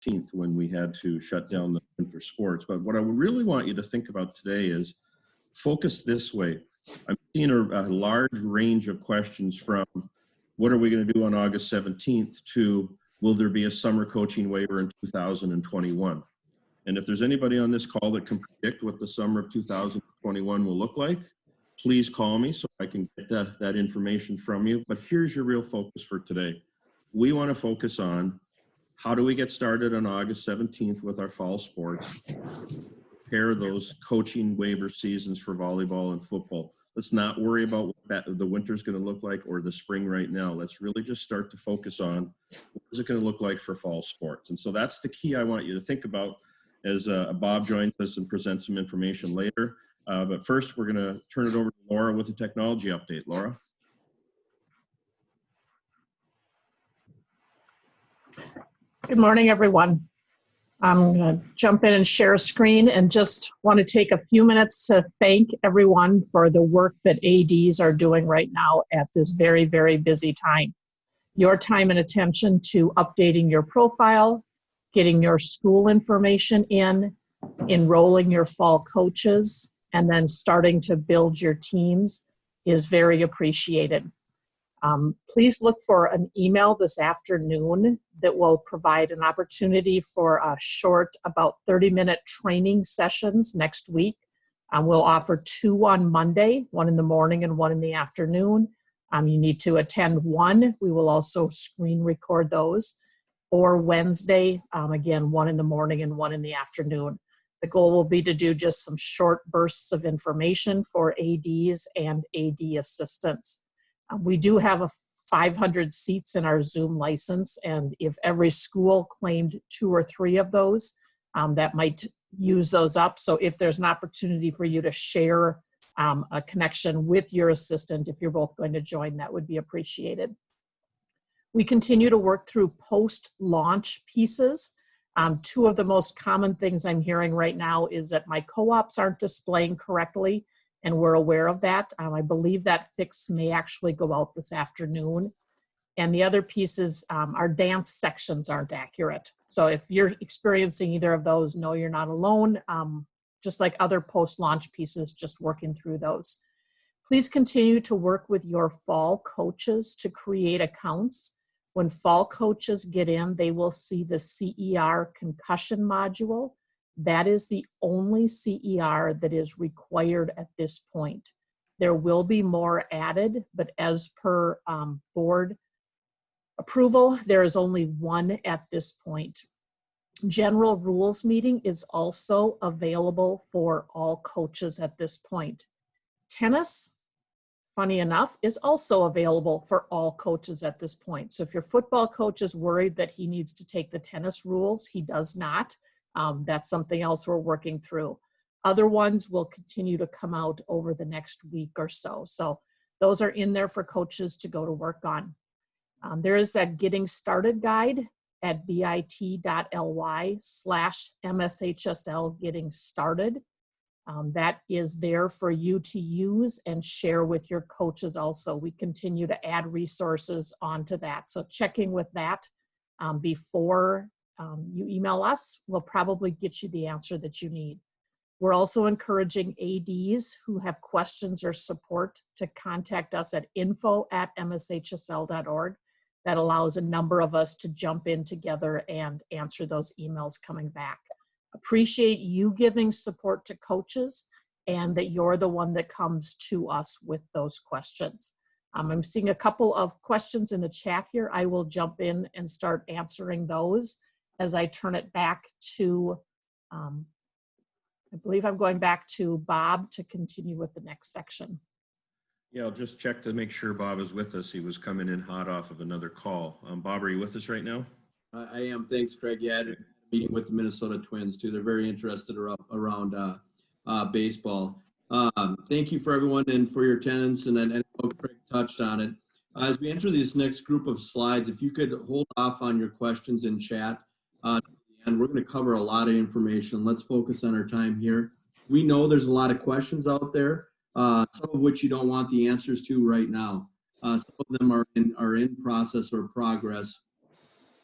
17th when we had to shut down the winter sports. But what I really want you to think about today is focus this way. I'm seeing a large range of questions from what are we going to do on August 17th to will there be a summer coaching waiver in 2021? And if there's anybody on this call that can predict what the summer of 2021 will look like, please call me so I can get that information from you. But here's your real focus for today. We want to focus on how do we get started on August 17th with our fall sports, prepare those coaching waiver seasons for volleyball and football. Let's not worry about what the winter's going to look like or the spring right now. Let's really just start to focus on what is it going to look like for fall sports. And so that's the key I want you to think about as Bob joins us and presents some information later. But first, we're going to turn it over to Laura with a technology update. Laura? Good morning, everyone. I'm going to jump in and share a screen and just want to take a few minutes to thank everyone for the work that ADs are doing right now at this very, very busy time. Your time and attention to updating your profile, getting your school information in, enrolling your fall coaches, and then starting to build your teams is very appreciated. Please look for an email this afternoon that will provide an opportunity for a short, about 30-minute training sessions next week. We'll offer 2 on Monday, 1 in the morning and 1 in the afternoon. You need to attend 1. We will also screen record those. Or Wednesday, again, 1 in the morning and 1 in the afternoon. The goal will be to do just some short bursts of information for ADs and AD assistants. We do have 500 seats in our Zoom license, and if every school claimed 2 or 3 of those, that might use those up. So if there's an opportunity for you to share a connection with your assistant, if you're both going to join, that would be appreciated. We continue to work through post-launch pieces. 2 of the most common things I'm hearing right now is that my co-ops aren't displaying correctly, and we're aware of that. I believe that fix may actually go out this afternoon. And the other piece is our dance sections aren't accurate. So if you're experiencing either of those, know you're not alone. Just like other post-launch pieces, just working through those. Please continue to work with your fall coaches to create accounts. When fall coaches get in, they will see the CER concussion module. That is the only CER that is required at this point. There will be more added, but as per board approval, there is only 1 at this point. General rules meeting is also available for all coaches at this point. Tennis, funny enough, is also available for all coaches at this point. So if your football coach is worried that he needs to take the tennis rules, he does not. That's something else we're working through. Other ones will continue to come out over the next week or so. So those are in there for coaches to go to work on. There is that getting started guide at bit.ly/MSHSL getting started. That is there for you to use and share with your coaches also. We continue to add resources onto that. So checking with that before you email us will probably get you the answer that you need. We're also encouraging ADs who have questions or support to contact us at info@mshsl.org. That allows a number of us to jump in together and answer those emails coming back. Appreciate you giving support to coaches and that you're the one that comes to us with those questions. I'm seeing a couple of questions in the chat here. I will jump in and start answering those as I turn it back to, I believe I'm going back to Bob to continue with the next section. Yeah, I'll just check to make sure Bob is with us. He was coming in hot off of another call. Bob, are you with us right now? I am. Thanks, Craig. Yeah, I had a meeting with the Minnesota Twins too. They're very interested around baseball. Thank you for everyone and for your attendance. And then Craig touched on it. As we enter this next group of slides, if you could hold off on your questions in chat. And we're going to cover a lot of information. Let's focus on our time here. We know there's a lot of questions out there, some of which you don't want the answers to right now. Some of them are in process or progress.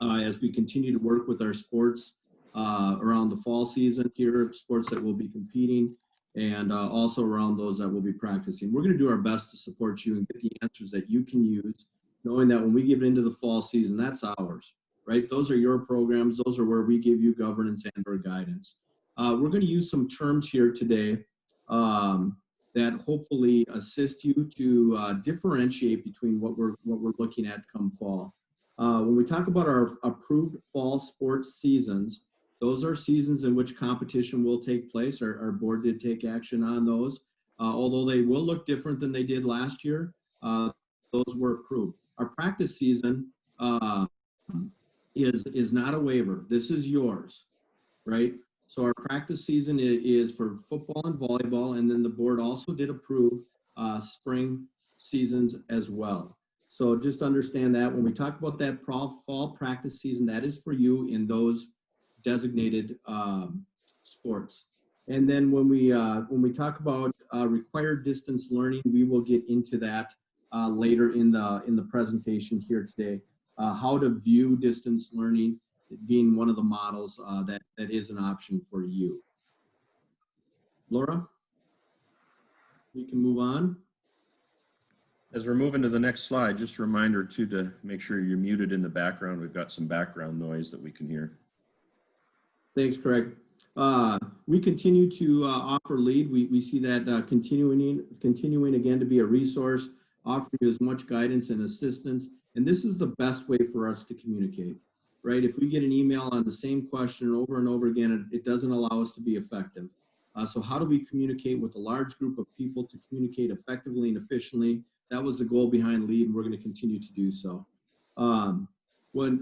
as we continue to work with our sports around the fall season here, sports that will be competing, and also around those that will be practicing. We're going to do our best to support you and get the answers that you can use, knowing that when we get into the fall season, that's ours, right? Those are your programs. Those are where we give you governance and or guidance. We're going to use some terms here today that hopefully assist you to differentiate between what we're looking at come fall. When we talk about our approved fall sports seasons, those are seasons in which competition will take place. Our board did take action on those. Although they will look different than they did last year, those were approved. Our practice season is not a waiver. This is yours, right? So our practice season is for football and volleyball, and then the board also did approve spring seasons as well. So just understand that when we talk about that fall practice season, that is for you in those designated sports. And then when we talk about required distance learning, we will get into that later in the presentation here today. How to view distance learning being one of the models that is an option for you. Laura, we can move on. As we're moving to the next slide, just a reminder too to make sure you're muted in the background. We've got some background noise that we can hear. Thanks, Craig. We continue to offer LEAD. We see that continuing again to be a resource, offering you as much guidance and assistance. And this is the best way for us to communicate, right? If we get an email on the same question over and over again, it doesn't allow us to be effective. So how do we communicate with a large group of people to communicate effectively and efficiently? That was the goal behind LEAD, and we're going to continue to do so. When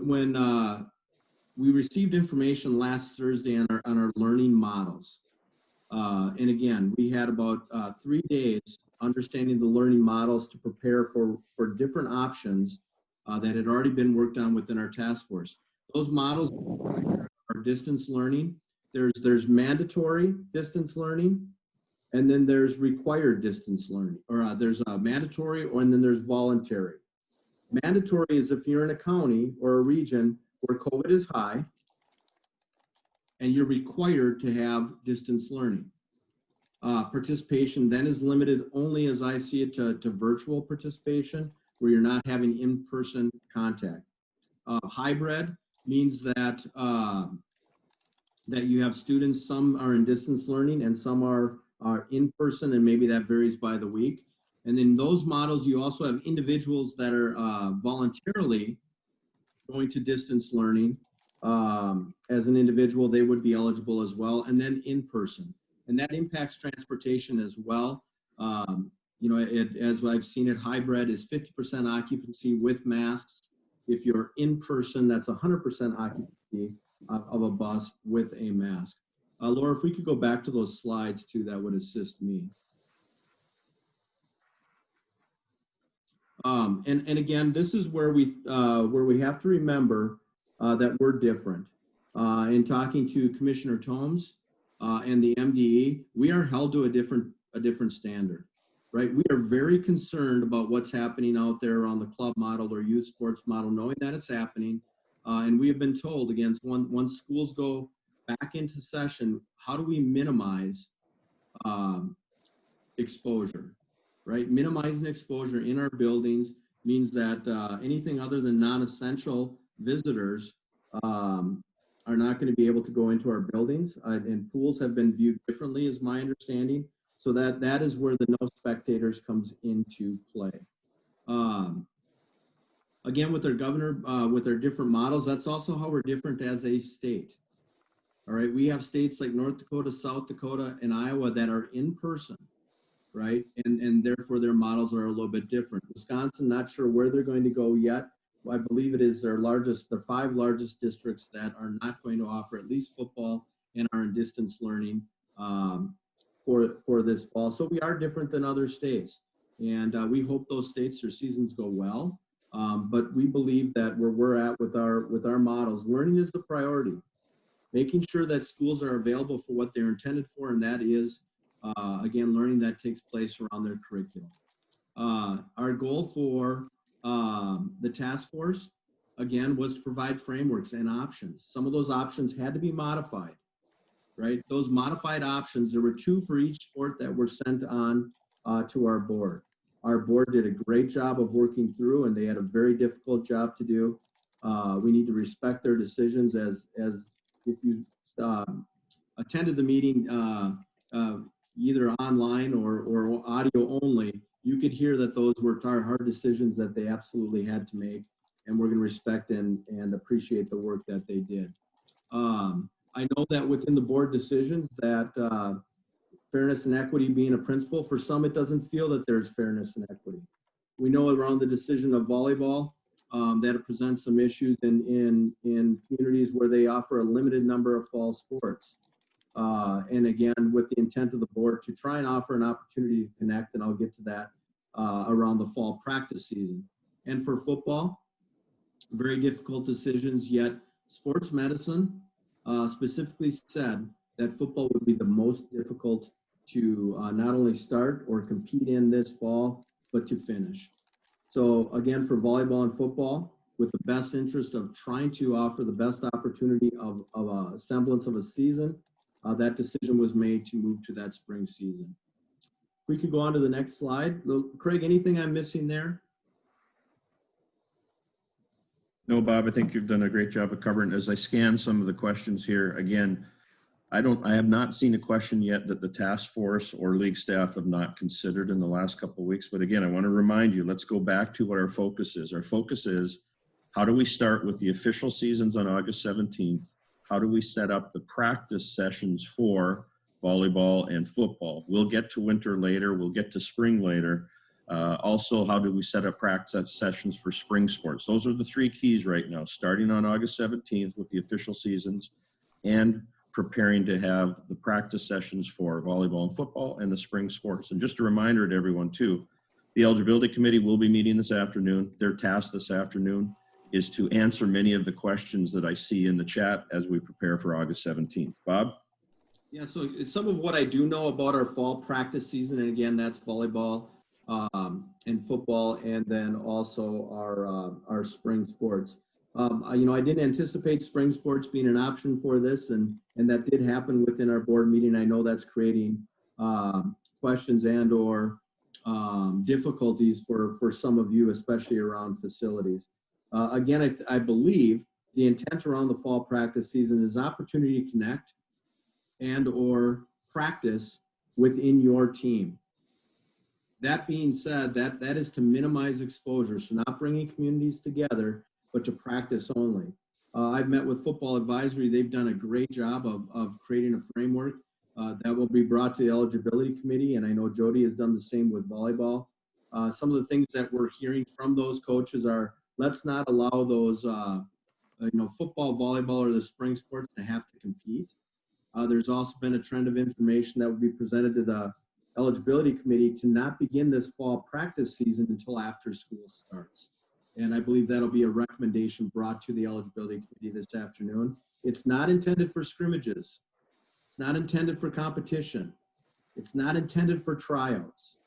we received information last Thursday on our learning models, and again, we had about 3 days understanding the learning models to prepare for different options that had already been worked on within our task force. Those models are distance learning. There's mandatory distance learning, and then there's required distance learning, or there's mandatory, and then there's voluntary. Mandatory is if you're in a county or a region where COVID is high, and you're required to have distance learning. Participation then is limited only, as I see it, to virtual participation, where you're not having in-person contact. Hybrid means that that you have students, some are in distance learning and some are in person, and maybe that varies by the week. And in those models, you also have individuals that are voluntarily going to distance learning. As an individual, they would be eligible as well, and then in person. And that impacts transportation as well. You know, as I've seen it, hybrid is 50% occupancy with masks. If you're in person, that's 100% occupancy of a bus with a mask. Laura, if we could go back to those slides too, that would assist me. And again, this is where we have to remember that we're different. In talking to Commissioner Tomes and the MDE, we are held to a different standard, right? We are very concerned about what's happening out there around the club model or youth sports model, knowing that it's happening. And we have been told, again, once schools go back into session, how do we minimize exposure, right? Minimizing exposure in our buildings means that anything other than non-essential visitors are not going to be able to go into our buildings, and pools have been viewed differently, is my understanding. So that is where the no spectators comes into play. Again, with our governor, with our different models, that's also how we're different as a state. All right, we have states like North Dakota, South Dakota, and Iowa that are in person, right? And therefore their models are a little bit different. Wisconsin, not sure where they're going to go yet. I believe it is their 5 largest districts that are not going to offer at least football and are in distance learning for this fall. So we are different than other states, and we hope those states, their seasons go well. But we believe that where we're at with our models, learning is the priority. Making sure that schools are available for what they're intended for, and that is, again, learning that takes place around their curriculum. Our goal for the task force again, was to provide frameworks and options. Some of those options had to be modified, right? Those modified options, there were 2 for each sport that were sent on to our board. Our board did a great job of working through, and they had a very difficult job to do. We need to respect their decisions as if you attended the meeting either online or audio only, you could hear that those were hard decisions that they absolutely had to make, and we're going to respect and appreciate the work that they did. I know that within the board decisions that fairness and equity being a principle, for some it doesn't feel that there's fairness and equity. We know around the decision of volleyball that it presents some issues in communities where they offer a limited number of fall sports. And again, with the intent of the board to try and offer an opportunity to connect, and I'll get to that around the fall practice season. And for football, very difficult decisions, yet sports medicine specifically said that football would be the most difficult to not only start or compete in this fall, but to finish. So again, for volleyball and football, with the best interest of trying to offer the best opportunity of a semblance of a season, that decision was made to move to that spring season. If we could go on to the next slide. Craig, anything I'm missing there? No, Bob, I think you've done a great job of covering. As I scan some of the questions here, again, I have not seen a question yet that the task force or league staff have not considered in the last couple of weeks. But again, I want to remind you, let's go back to what our focus is. Our focus is, how do we start with the official seasons on August 17th? How do we set up the practice sessions for volleyball and football? We'll get to winter later. We'll get to spring later. Also, how do we set up practice sessions for spring sports? Those are the 3 keys right now, starting on August 17th with the official seasons and preparing to have the practice sessions for volleyball and football and the spring sports. And just a reminder to everyone too, the eligibility committee will be meeting this afternoon. Their task this afternoon is to answer many of the questions that I see in the chat as we prepare for August 17th. Bob? Yeah, so some of what I do know about our fall practice season, and again, that's volleyball and football, and then also our spring sports. I didn't anticipate spring sports being an option for this, and that did happen within our board meeting. I know that's creating questions and or difficulties for some of you, especially around facilities. Again, I believe the intent around the fall practice season is opportunity to connect and or practice within your team. That being said, that is to minimize exposure, so not bringing communities together, but to practice only. I've met with Football Advisory. They've done a great job of creating a framework that will be brought to the eligibility committee, and I know Jody has done the same with volleyball. Some of the things that we're hearing from those coaches are, let's not allow those, football, volleyball, or the spring sports to have to compete. There's also been a trend of information that will be presented to the eligibility committee to not begin this fall practice season until after school starts. And I believe that'll be a recommendation brought to the eligibility committee this afternoon. It's not intended for scrimmages. It's not intended for competition. It's not intended for tryouts,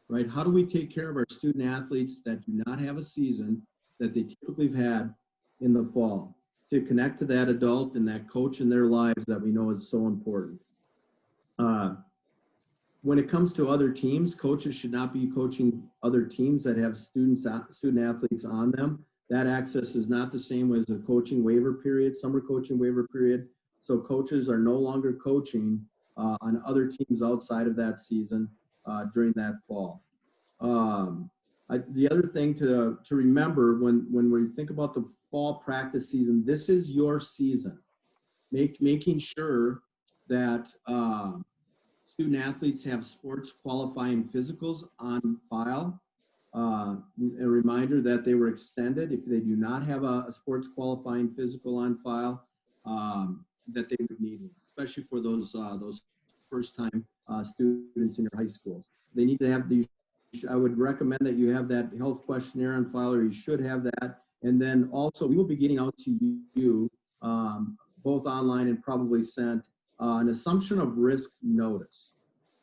right? How do we take care of our student athletes that do not have a season that they typically have had in the fall, to connect to that adult and that coach in their lives that we know is so important. When it comes to other teams, coaches should not be coaching other teams that have student athletes on them. That access is not the same as a coaching waiver period, summer coaching waiver period. So coaches are no longer coaching on other teams outside of that season during that fall. The other thing to remember when we think about the fall practice season, this is your season. Making sure that student athletes have sports qualifying physicals on file. A reminder that they were extended. If they do not have a sports qualifying physical on file, that they would need one, especially for those first-time students in your high schools. They need to have these. I would recommend that you have that health questionnaire on file, or you should have that. And then also, we will be getting out to you both online and probably sent an assumption of risk notice,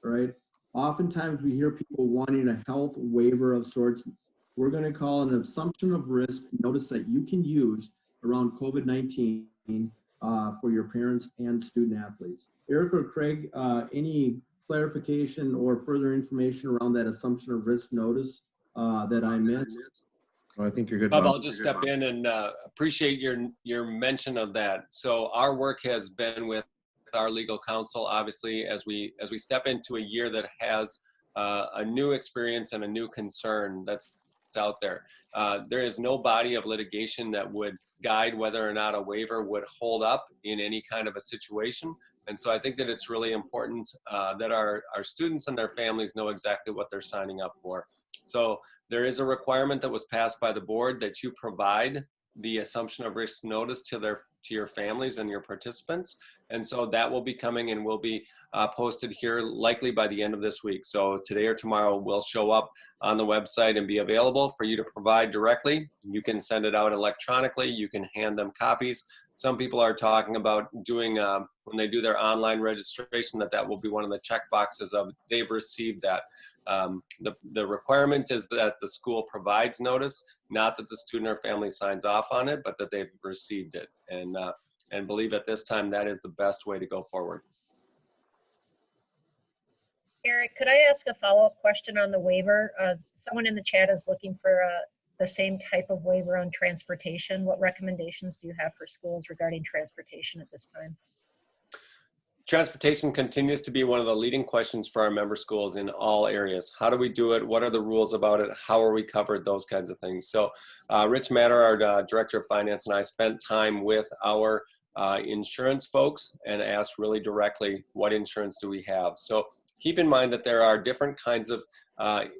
right? Oftentimes we hear people wanting a health waiver of sorts. we're going to call an assumption of risk notice that you can use around COVID-19 for your parents and student athletes. Eric or Craig, any clarification or further information around that assumption of risk notice that I missed? I think you're good. Bob, Bob. I'll just step in and appreciate your mention of that. So our work has been with our legal counsel, obviously, as we step into a year that has a new experience and a new concern that's out there. There is no body of litigation that would guide whether or not a waiver would hold up in any kind of a situation. And so I think that it's really important that our students and their families know exactly what they're signing up for. So there is a requirement that was passed by the board that you provide the assumption of risk notice to your families and your participants. And so that will be coming and will be posted here likely by the end of this week. So today or tomorrow will show up on the website and be available for you to provide directly. You can send it out electronically. You can hand them copies. Some people are talking about doing, when they do their online registration, that will be one of the check boxes of they've received that. The requirement is that the school provides notice, not that the student or family signs off on it, but that they've received it. And believe at this time that is the best way to go forward. Eric, could I ask a follow-up question on the waiver? Someone in the chat is looking for the same type of waiver on transportation. What recommendations do you have for schools regarding transportation at this time? Transportation continues to be one of the leading questions for our member schools in all areas. How do we do it? What are the rules about it? How are we covered? Those kinds of things. So Rich Matter, our Director of Finance, and I spent time with our insurance folks and asked really directly, what insurance do we have? So keep in mind that there are different kinds of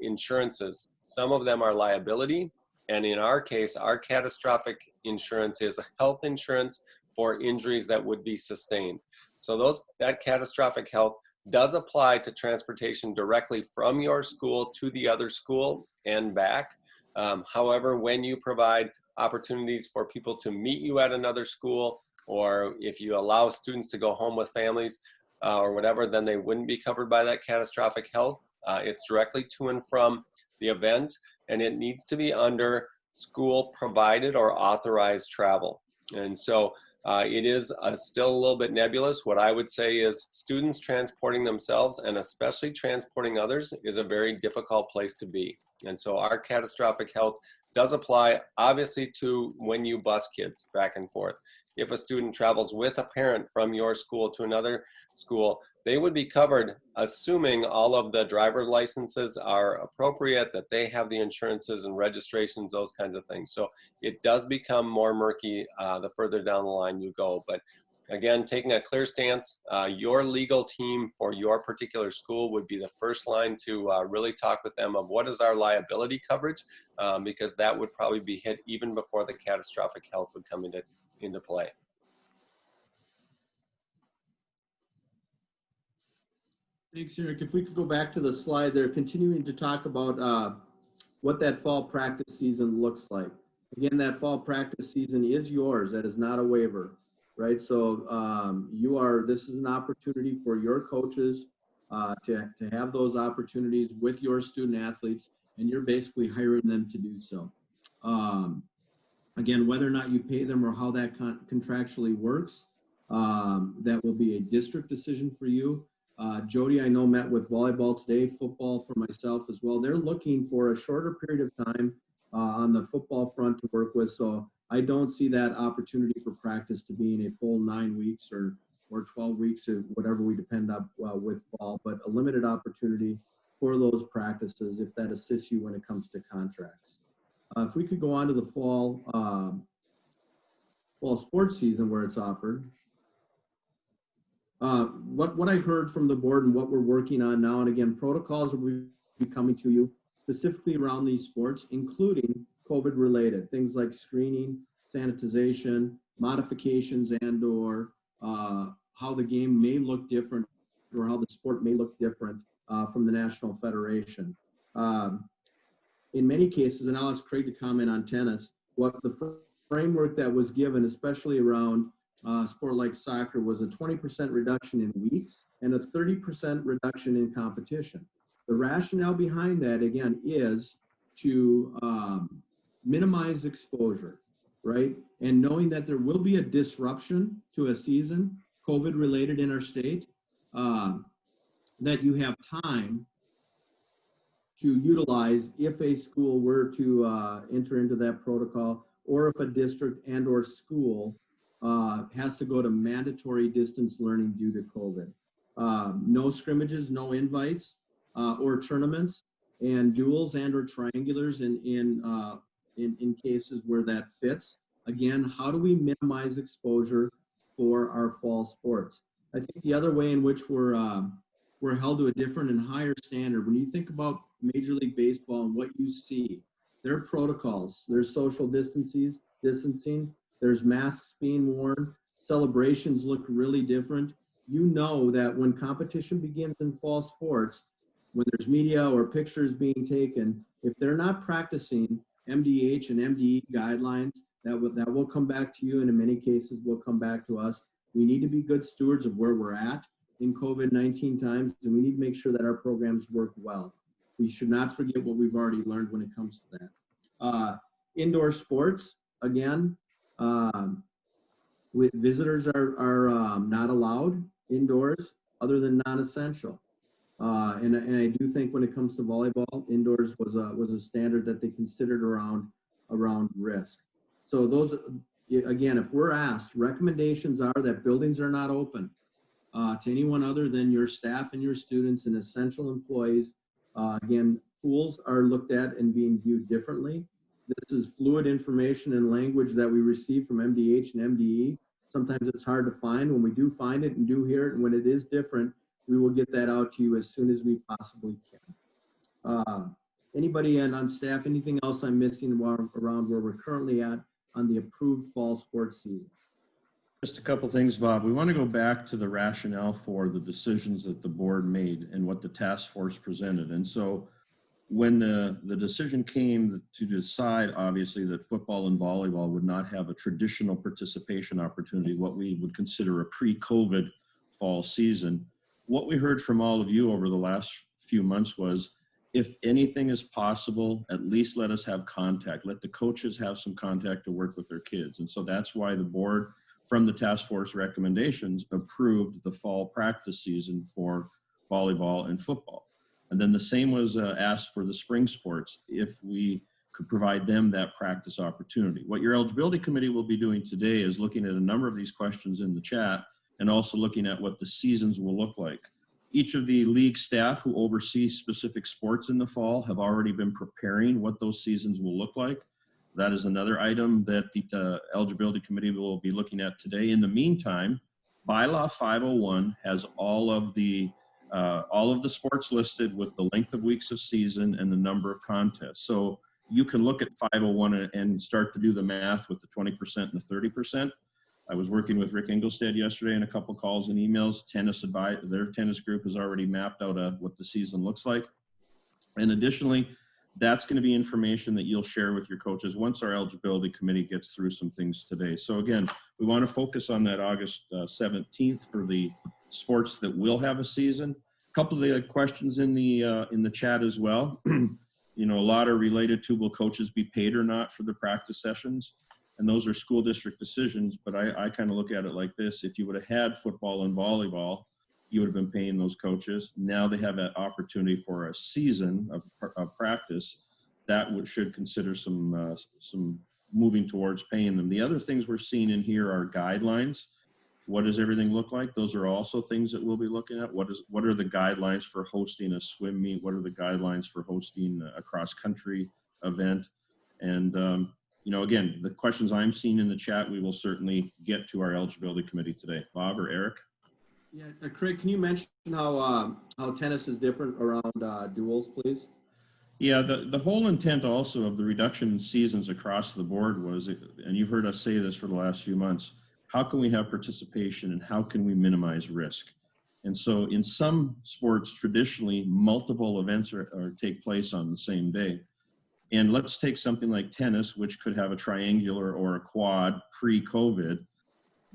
insurances. Some of them are liability. And in our case, our catastrophic insurance is a health insurance for injuries that would be sustained. So that catastrophic health does apply to transportation directly from your school to the other school and back. However, when you provide opportunities for people to meet you at another school, or if you allow students to go home with families or whatever, then they wouldn't be covered by that catastrophic health. It's directly to and from the event, and it needs to be under school provided or authorized travel. And so it is still a little bit nebulous. What I would say is students transporting themselves and especially transporting others is a very difficult place to be. And so our catastrophic health does apply obviously to when you bus kids back and forth. If a student travels with a parent from your school to another school, they would be covered, assuming all of the driver licenses are appropriate, that they have the insurances and registrations, those kinds of things. So it does become more murky the further down the line you go. But again, taking a clear stance, your legal team for your particular school would be the first line to really talk with them of what is our liability coverage, because that would probably be hit even before the catastrophic health would come into play. Thanks, Eric. If we could go back to the slide there, continuing to talk about what that fall practice season looks like. Again, that fall practice season is yours. That is not a waiver, right? So this is an opportunity for your coaches to have those opportunities with your student athletes, and you're basically hiring them to do so. Again, whether or not you pay them or how that contractually works, that will be a district decision for you. Jody, I know, met with volleyball today, football for myself as well. They're looking for a shorter period of time on the football front to work with. So I don't see that opportunity for practice to be in a full 9 weeks or 12 weeks or whatever we depend on with fall, but a limited opportunity for those practices if that assists you when it comes to contracts. If we could go on to the fall sports season where it's offered. What I heard from the board and what we're working on now, and again, protocols will be coming to you specifically around these sports, including COVID related, things like screening, sanitization, modifications, and or how the game may look different or how the sport may look different from the National Federation. In many cases, and I'll ask Craig to comment on tennis, what the framework that was given, especially around sport like soccer, was a 20% reduction in weeks and a 30% reduction in competition. The rationale behind that, again, is to minimize exposure, right? And knowing that there will be a disruption to a season, COVID related in our state, that you have time to utilize if a school were to enter into that protocol, or if a district and or school has to go to mandatory distance learning due to COVID. No scrimmages, no invites, or tournaments, and duels and or triangulars in cases where that fits. Again, how do we minimize exposure for our fall sports? I think the other way in which we're held to a different and higher standard, when you think about Major League Baseball and what you see, their protocols, there's social distancing, there's masks being worn, celebrations look really different. You know that when competition begins in fall sports, when there's media or pictures being taken, if they're not practicing MDH and MDE guidelines, that will come back to you, and in many cases will come back to us. We need to be good stewards of where we're at in COVID-19 times, and we need to make sure that our programs work well. We should not forget what we've already learned when it comes to that. Indoor sports, again, with visitors are not allowed indoors other than non-essential. And I do think when it comes to volleyball, indoors was a standard that they considered around risk. So those, again, if we're asked, recommendations are that buildings are not open to anyone other than your staff and your students and essential employees. Again, pools are looked at and being viewed differently. This is fluid information and language that we receive from MDH and MDE. Sometimes it's hard to find. When we do find it and do hear it, and when it is different, we will get that out to you as soon as we possibly can. Anybody on staff, anything else I'm missing around where we're currently at on the approved fall sports seasons? Just a couple things, Bob. We want to go back to the rationale for the decisions that the board made and what the task force presented. And so when the decision came to decide, obviously, that football and volleyball would not have a traditional participation opportunity, what we would consider a pre-COVID fall season, what we heard from all of you over the last few months was, if anything is possible, at least let us have contact. Let the coaches have some contact to work with their kids. And so that's why the board, from the task force recommendations, approved the fall practice season for volleyball and football. And then the same was asked for the spring sports, if we could provide them that practice opportunity. What your eligibility committee will be doing today is looking at a number of these questions in the chat and also looking at what the seasons will look like. Each of the league staff who oversee specific sports in the fall have already been preparing what those seasons will look like. That is another item that the eligibility committee will be looking at today. In the meantime, bylaw 501 has all of the sports listed with the length of weeks of season and the number of contests. So you can look at 501 and start to do the math with the 20% and the 30%. I was working with Rick Engelstad yesterday in a couple calls and emails. Their tennis group has already mapped out what the season looks like. And additionally, that's going to be information that you'll share with your coaches once our eligibility committee gets through some things today. So again, we want to focus on that August 17th for the sports that will have a season. A couple of the questions in the chat as well. You know, a lot are related to, will coaches be paid or not for the practice sessions? And those are school district decisions, but I kind of look at it like this. If you would have had football and volleyball, you would have been paying those coaches. Now they have an opportunity for a season of practice. That should consider some moving towards paying them. The other things we're seeing in here are guidelines. What does everything look like? Those are also things that we'll be looking at. What are the guidelines for hosting a swim meet? What are the guidelines for hosting a cross-country event? And you know, again, the questions I'm seeing in the chat, we will certainly get to our eligibility committee today. Bob or Eric? Yeah, Craig, can you mention how tennis is different around duels, please? Yeah, the whole intent also of the reduction in seasons across the board was, and you've heard us say this for the last few months, how can we have participation and how can we minimize risk? And so in some sports, traditionally, multiple events take place on the same day. And let's take something like tennis, which could have a triangular or a quad pre-COVID.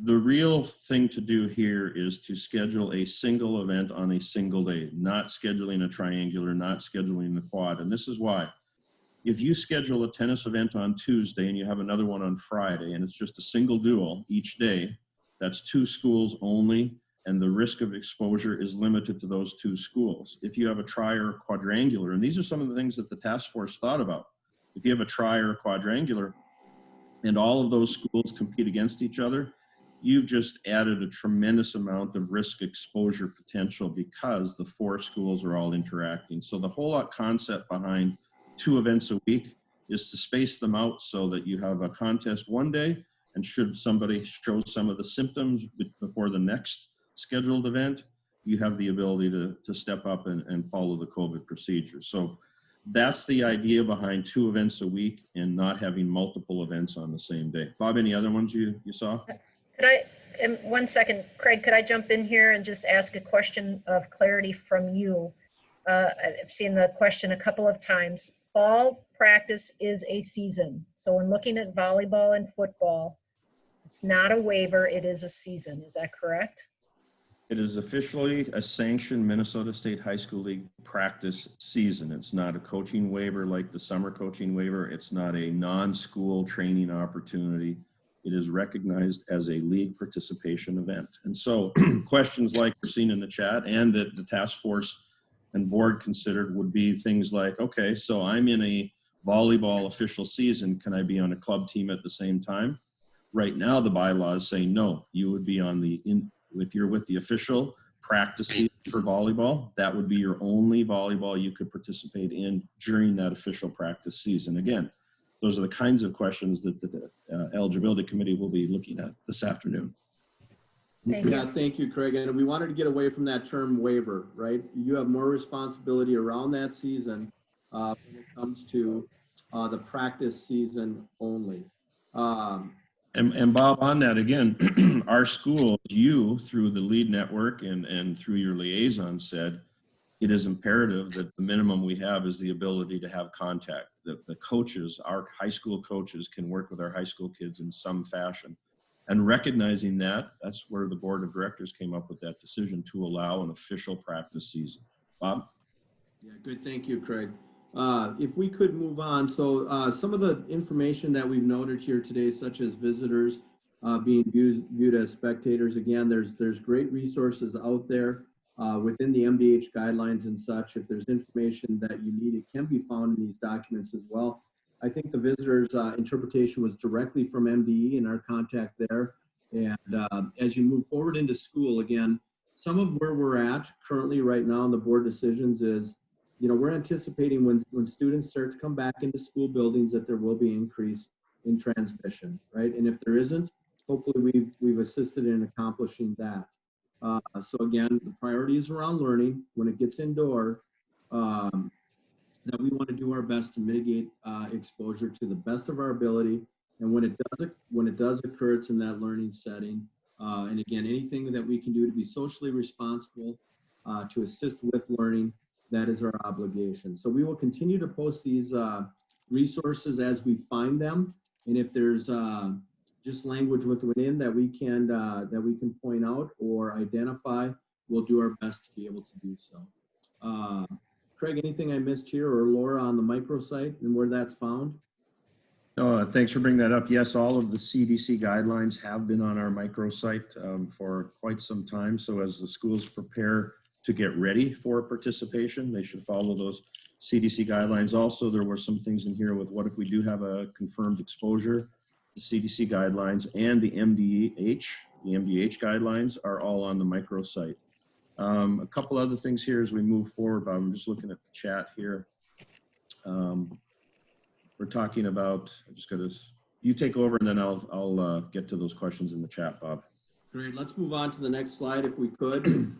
The real thing to do here is to schedule a single event on a single day, not scheduling a triangular, not scheduling the quad. And this is why. If you schedule a tennis event on Tuesday and you have another one on Friday, and it's just a single duel each day, that's 2 schools only, and the risk of exposure is limited to those 2 schools. If you have a tri or a quadrangular, and these are some of the things that the task force thought about. If you have a tri or a quadrangular and all of those schools compete against each other, you've just added a tremendous amount of risk exposure potential because the 4 schools are all interacting. So the whole concept behind 2 events a week is to space them out so that you have a contest one day, and should somebody show some of the symptoms before the next scheduled event, you have the ability to step up and follow the COVID procedure. So that's the idea behind 2 events a week and not having multiple events on the same day. Bob, any other ones you saw? Could I, in 1 second, Craig, could I jump in here and just ask a question of clarity from you? I've seen the question a couple of times. Fall practice is a season. So when looking at volleyball and football, it's not a waiver, it is a season. Is that correct? It is officially a sanctioned Minnesota State High School League practice season. It's not a coaching waiver like the summer coaching waiver. It's not a non-school training opportunity. It is recognized as a league participation event. And so questions like we're seeing in the chat and that the task force and board considered would be things like, okay, so I'm in a volleyball official season. Can I be on a club team at the same time? Right now, the bylaws say no, you would be on if you're with the official practice season for volleyball, that would be your only volleyball you could participate in during that official practice season. Again, those are the kinds of questions that the eligibility committee will be looking at this afternoon. Yeah, thank you, Craig. And we wanted to get away from that term waiver, right? You have more responsibility around that season when it comes to the practice season only. And Bob, on that again, our school, you through the LEAD network and through your liaison said, it is imperative that the minimum we have is the ability to have contact. That the coaches, our high school coaches, can work with our high school kids in some fashion. And recognizing that, that's where the board of directors came up with that decision to allow an official practice season. Bob? Yeah, good. Thank you, Craig. If we could move on. So some of the information that we've noted here today, such as visitors being viewed as spectators, again, there's great resources out there within the MDH guidelines and such. If there's information that you need, it can be found in these documents as well. I think the visitors interpretation was directly from MDE and our contact there. And as you move forward into school, again, some of where we're at currently right now in the board decisions is, you know, we're anticipating when students start to come back into school buildings that there will be increase in transmission, right? And if there isn't, hopefully we've assisted in accomplishing that. So again, the priority is around learning. When it gets indoor, that we want to do our best to mitigate exposure to the best of our ability. And when it does occur, it's in that learning setting. And again, anything that we can do to be socially responsible, to assist with learning, that is our obligation. So we will continue to post these resources as we find them. And if there's just language within that we can point out or identify, we'll do our best to be able to do so. Craig, anything I missed here, or Laura on the microsite and where that's found? Thanks for bringing that up. Yes, all of the CDC guidelines have been on our microsite for quite some time. So as the schools prepare to get ready for participation, they should follow those CDC guidelines. Also, there were some things in here with what if we do have a confirmed exposure. The CDC guidelines and the MDH guidelines are all on the microsite. A couple other things here as we move forward, Bob. I'm just looking at the chat here. We're talking about, I just got to, you take over and then I'll get to those questions in the chat, Bob. Great, let's move on to the next slide if we could.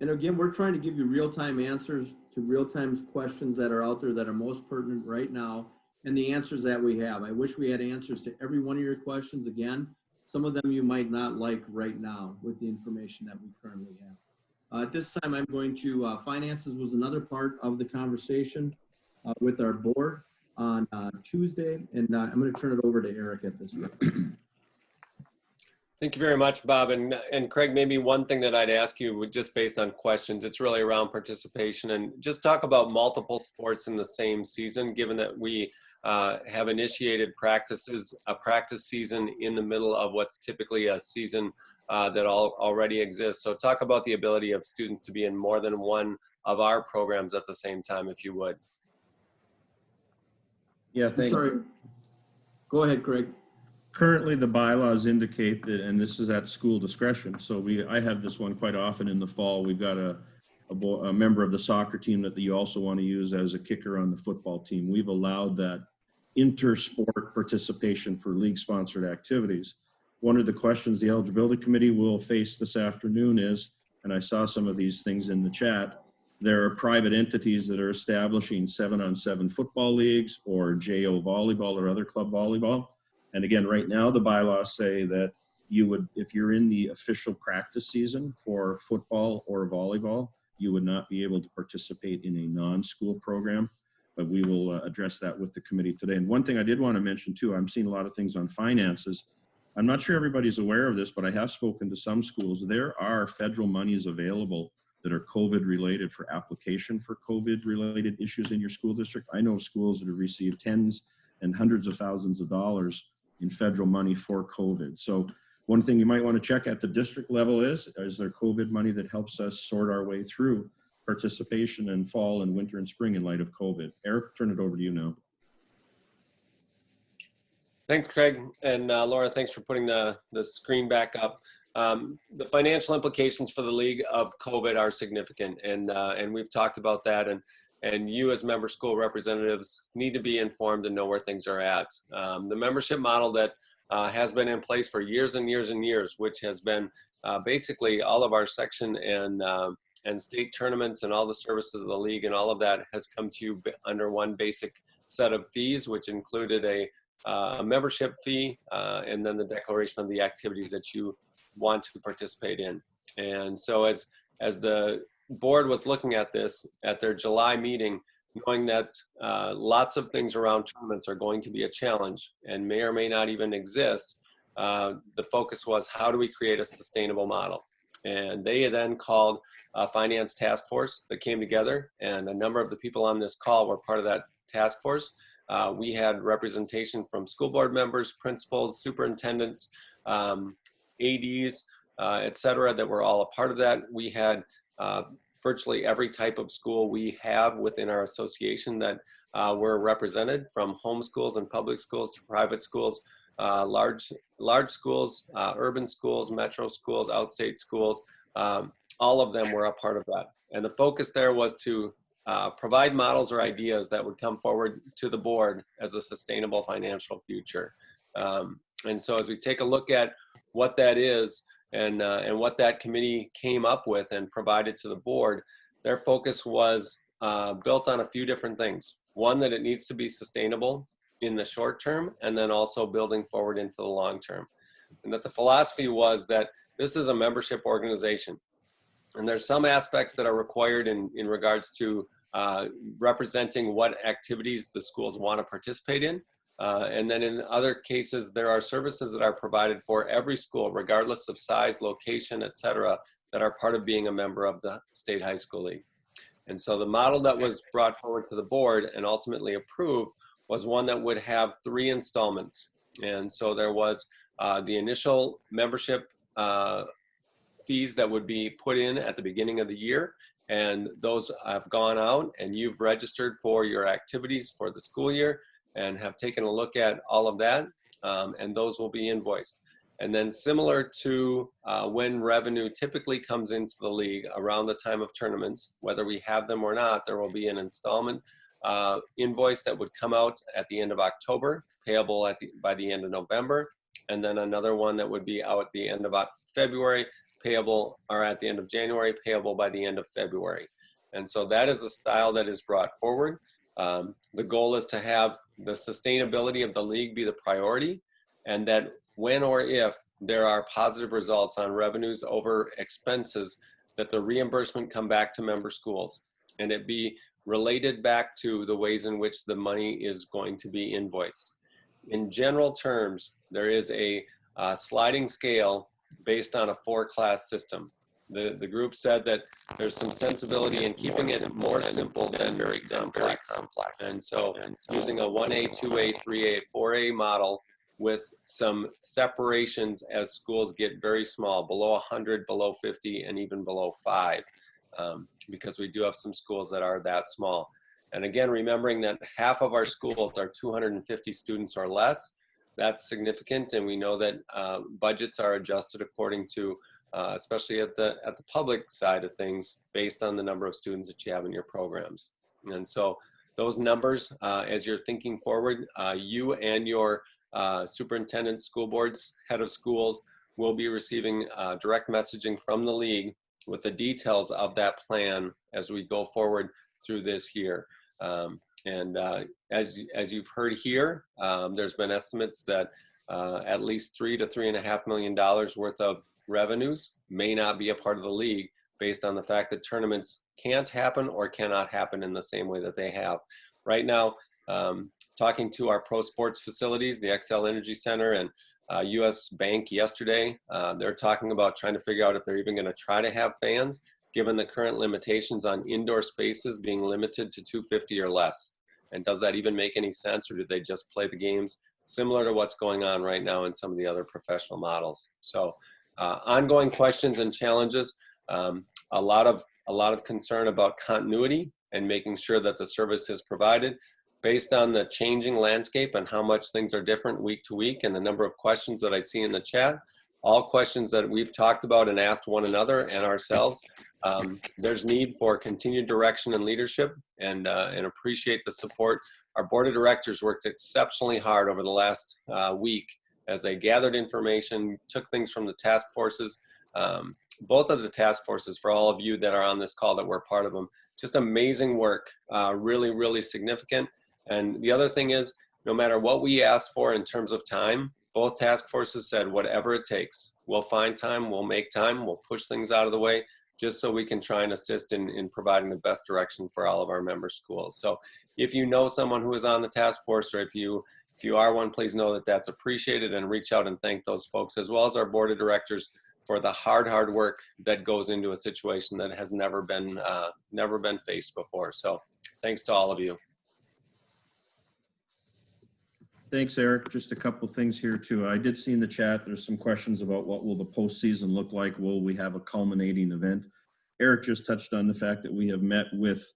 And again, we're trying to give you real-time answers to real-time questions that are out there that are most pertinent right now and the answers that we have. I wish we had answers to every one of your questions. Again, some of them you might not like right now with the information that we currently have. At this time, I'm going to, finances was another part of the conversation with our board on Tuesday, and I'm going to turn it over to Eric at this time. Thank you very much, Bob. And Craig, maybe one thing that I'd ask you, just based on questions, it's really around participation, and just talk about multiple sports in the same season, given that we have initiated a practice season in the middle of what's typically a season that already exists. So talk about the ability of students to be in more than one of our programs at the same time, if you would. Yeah, I'm thanks. sorry. Go ahead, Craig. Currently, the bylaws indicate that, and this is at school discretion, so I have this one quite often in the fall. We've got a member of the soccer team that you also want to use as a kicker on the football team. We've allowed that inter-sport participation for league-sponsored activities. One of the questions the eligibility committee will face this afternoon is, and I saw some of these things in the chat, there are private entities that are establishing 7-on-7 football leagues or JO volleyball or other club volleyball. And again, right now, the bylaws say that you would, if you're in the official practice season for football or volleyball, you would not be able to participate in a non-school program. But we will address that with the committee today. And one thing I did want to mention too, I'm seeing a lot of things on finances. I'm not sure everybody's aware of this, but I have spoken to some schools. There are federal monies available that are COVID related for application for COVID related issues in your school district. I know schools that have received tens and hundreds of thousands of dollars in federal money for COVID. So one thing you might want to check at the district level is there COVID money that helps us sort our way through participation in fall and winter and spring in light of COVID? Eric, turn it over to you now. Thanks, Craig. And Laura, thanks for putting the screen back up. The financial implications for the league of COVID are significant, and we've talked about that. And you as member school representatives need to be informed and know where things are at. The membership model that has been in place for years and years and years, which has been basically all of our section and state tournaments and all the services of the league and all of that has come to you under one basic set of fees, which included a membership fee and then the declaration of the activities that you want to participate in. And so as the board was looking at this at their July meeting, knowing that lots of things around tournaments are going to be a challenge and may or may not even exist, the focus was how do we create a sustainable model? And they then called a finance task force that came together, and a number of the people on this call were part of that task force. We had representation from school board members, principals, superintendents, ADs, et cetera, that were all a part of that. We had virtually every type of school we have within our association that were represented, from home schools and public schools to private schools, large schools, urban schools, metro schools, outstate schools. All of them were a part of that. And the focus there was to provide models or ideas that would come forward to the board as a sustainable financial future. And so as we take a look at what that is and what that committee came up with and provided to the board, their focus was built on a few different things. One, that it needs to be sustainable in the short term, and then also building forward into the long term. And that the philosophy was that this is a membership organization. And there's some aspects that are required in regards to representing what activities the schools want to participate in. And then in other cases, there are services that are provided for every school, regardless of size, location, et cetera, that are part of being a member of the State High School League. And so the model that was brought forward to the board and ultimately approved was one that would have 3 installments. And so there was the initial membership fees that would be put in at the beginning of the year. And those have gone out, and you've registered for your activities for the school year and have taken a look at all of that, and those will be invoiced. And then similar to when revenue typically comes into the league around the time of tournaments, whether we have them or not, there will be an installment invoice that would come out at the end of October, payable by the end of November, and then another one that would be out at the end of February, payable, or at the end of January, payable by the end of February. And so that is the style that is brought forward. The goal is to have the sustainability of the league be the priority, and that when or if there are positive results on revenues over expenses, that the reimbursement come back to member schools and it be related back to the ways in which the money is going to be invoiced. In general terms, there is a sliding scale based on a 4-class system. The group said that there's some sensibility in keeping it more simple than very complex. And so using a 1A, 2A, 3A, 4A model with some separations as schools get very small, below 100, below 50, and even below 5, because we do have some schools that are that small. And again, remembering that half of our schools are 250 students or less, that's significant. And we know that budgets are adjusted according to, especially at the public side of things, based on the number of students that you have in your programs. And so those numbers, as you're thinking forward, you and your superintendent, school boards, head of schools will be receiving direct messaging from the league with the details of that plan as we go forward through this year. As you've heard here, there's been estimates that at least $3 to $3.5 million worth of revenues may not be a part of the league based on the fact that tournaments can't happen or cannot happen in the same way that they have. Right now, talking to our pro sports facilities, the Xcel Energy Center and US Bank yesterday, they're talking about trying to figure out if they're even going to try to have fans, given the current limitations on indoor spaces being limited to 250 or less. And does that even make any sense, or do they just play the games similar to what's going on right now in some of the other professional models? So ongoing questions and challenges, a lot of concern about continuity and making sure that the service is provided based on the changing landscape and how much things are different week to week, and the number of questions that I see in the chat, all questions that we've talked about and asked one another and ourselves. There's need for continued direction and leadership, and appreciate the support. Our board of directors worked exceptionally hard over the last week as they gathered information, took things from the task forces, both of the task forces, for all of you that are on this call that were part of them. Just amazing work, really, really significant. And the other thing is, no matter what we asked for in terms of time, both task forces said, whatever it takes, we'll find time, we'll make time, we'll push things out of the way, just so we can try and assist in providing the best direction for all of our member schools. So if you know someone who is on the task force, or if you are one, please know that that's appreciated, and reach out and thank those folks, as well as our board of directors, for the hard work that goes into a situation that has never been faced before. So thanks to all of you. Thanks, Eric. Just a couple things here too. I did see in the chat, there's some questions about what will the postseason look like? Will we have a culminating event? Eric just touched on the fact that we have met with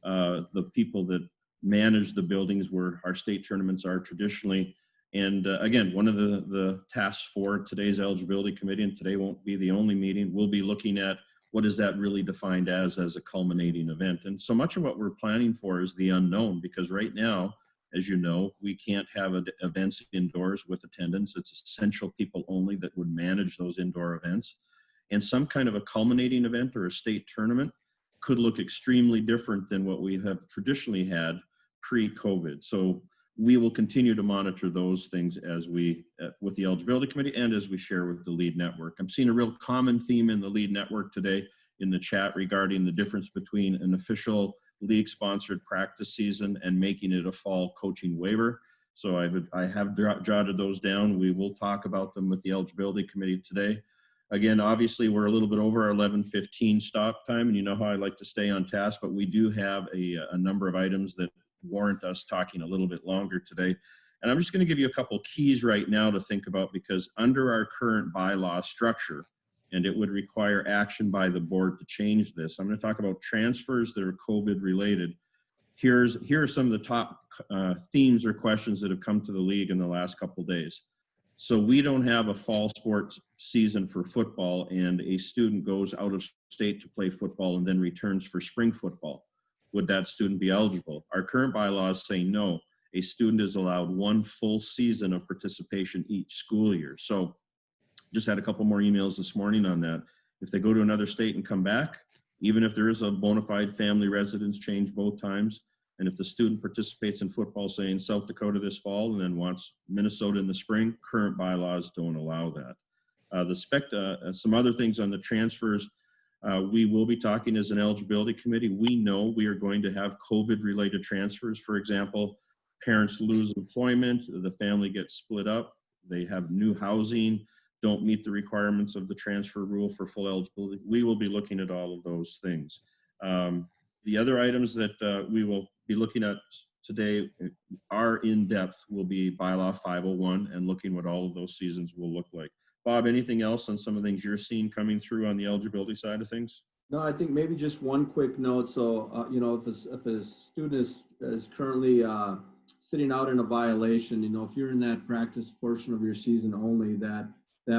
the people that manage the buildings where our state tournaments are traditionally. And again, one of the tasks for today's eligibility committee, and today won't be the only meeting, we'll be looking at what is that really defined as a culminating event. And so much of what we're planning for is the unknown, because right now, as you know, we can't have events indoors with attendance. It's essential people only that would manage those indoor events. And some kind of a culminating event or a state tournament could look extremely different than what we have traditionally had pre-COVID. So we will continue to monitor those things as we, with the eligibility committee, and as we share with the LEAD network. I'm seeing a real common theme in the LEAD network today in the chat regarding the difference between an official league sponsored practice season and making it a fall coaching waiver. So I have jotted those down. We will talk about them with the eligibility committee today. Again, obviously we're a little bit over our 11:15 stop time, and you know how I like to stay on task, but we do have a number of items that warrant us talking a little bit longer today. And I'm just going to give you a couple keys right now to think about, because under our current bylaw structure, and it would require action by the board to change this. I'm going to talk about transfers that are COVID related. Here are some of the top themes or questions that have come to the league in the last couple of days. So we don't have a fall sports season for football, and a student goes out of state to play football and then returns for spring football. Would that student be eligible? Our current bylaws say no. A student is allowed one full season of participation each school year. So just had a couple more emails this morning on that. If they go to another state and come back, even if there is a bona fide family residence change both times, and if the student participates in football, say in South Dakota this fall, and then wants Minnesota in the spring, current bylaws don't allow that. Some other things on the transfers, we will be talking as an eligibility committee. We know we are going to have COVID-related transfers. For example, parents lose employment, the family gets split up, they have new housing, don't meet the requirements of the transfer rule for full eligibility. We will be looking at all of those things. The other items that we will be looking at today are in depth will be bylaw 501 and looking what all of those seasons will look like. Bob, anything else on some of the things you're seeing coming through on the eligibility side of things? No, I think maybe just one quick note. So, you know, if a student is currently sitting out in a violation, you know, if you're in that practice portion of your season only, that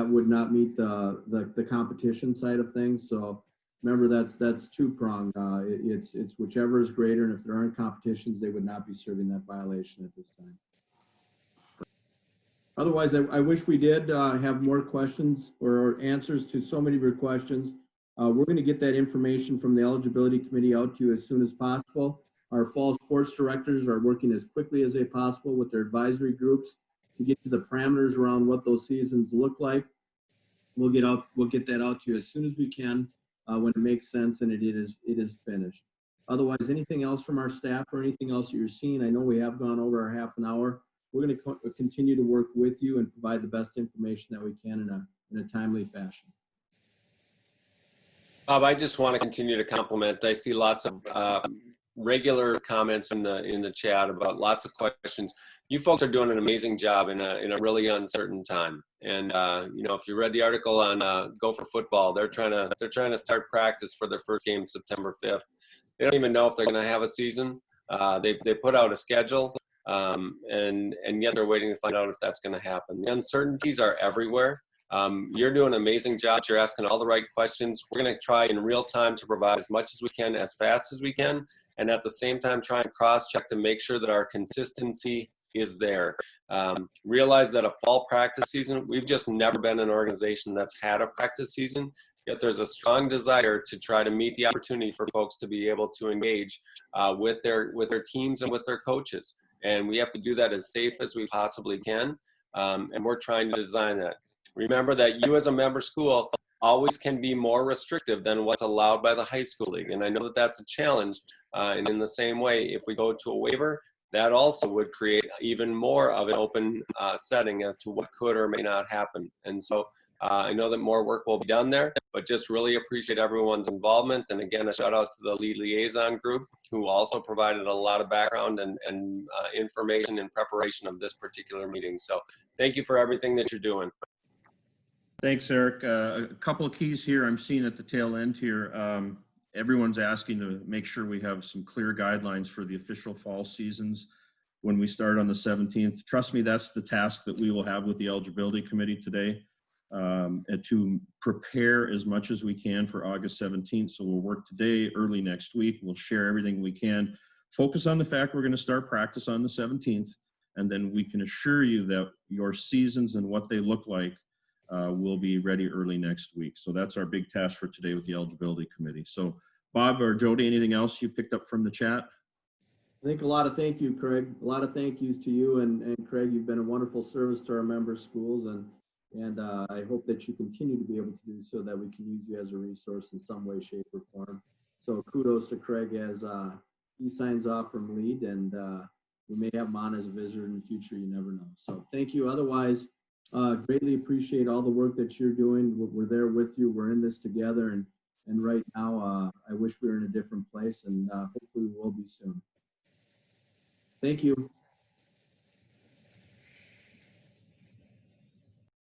would not meet the competition side of things. So remember, that's two-pronged. It's whichever is greater, and if there aren't competitions, they would not be serving that violation at this time. Otherwise, I wish we did have more questions or answers to so many of your questions. We're going to get that information from the eligibility committee out to you as soon as possible. Our fall sports directors are working as quickly as they possible with their advisory groups to get to the parameters around what those seasons look like. We'll get that out to you as soon as we can when it makes sense and it is finished. Otherwise, anything else from our staff or anything else that you're seeing? I know we have gone over our half an hour. We're going to continue to work with you and provide the best information that we can in a timely fashion. Bob, I just want to continue to compliment. I see lots of regular comments in the chat about lots of questions. You folks are doing an amazing job in a really uncertain time. And you know, if you read the article on Go for Football, they're trying to start practice for their first game September 5th. They don't even know if they're going to have a season. They put out a schedule, and yet they're waiting to find out if that's going to happen. The uncertainties are everywhere. You're doing an amazing job. You're asking all the right questions. We're going to try in real time to provide as much as we can, as fast as we can, and at the same time try and cross-check to make sure that our consistency is there. Realize that a fall practice season, we've just never been an organization that's had a practice season, yet there's a strong desire to try to meet the opportunity for folks to be able to engage with their teams and with their coaches. And we have to do that as safe as we possibly can, and we're trying to design that. Remember that you as a member school always can be more restrictive than what's allowed by the high school league. And I know that that's a challenge. And in the same way, if we go to a waiver, that also would create even more of an open setting as to what could or may not happen. And so I know that more work will be done there, but just really appreciate everyone's involvement. And again, a shout out to the lead liaison group, who also provided a lot of background and information in preparation of this particular meeting. So thank you for everything that you're doing. Thanks, Eric. A couple of keys here I'm seeing at the tail end here. Everyone's asking to make sure we have some clear guidelines for the official fall seasons when we start on the 17th. Trust me, that's the task that we will have with the eligibility committee today, and to prepare as much as we can for August 17th. So we'll work today, early next week. We'll share everything we can. Focus on the fact we're going to start practice on the 17th, and then we can assure you that your seasons and what they look like will be ready early next week. So that's our big task for today with the eligibility committee. So Bob or Jody, anything else you picked up from the chat? I think a lot of thank you, Craig. A lot of thank yous to you and Craig. You've been a wonderful service to our member schools, and I hope that you continue to be able to do so, that we can use you as a resource in some way, shape, or form. So kudos to Craig as he signs off from lead, and we may have him on as a visitor in the future. You never know. So thank you. Otherwise, greatly appreciate all the work that you're doing. We're there with you. We're in this together, and right now, I wish we were in a different place, and hopefully we will be soon. Thank you.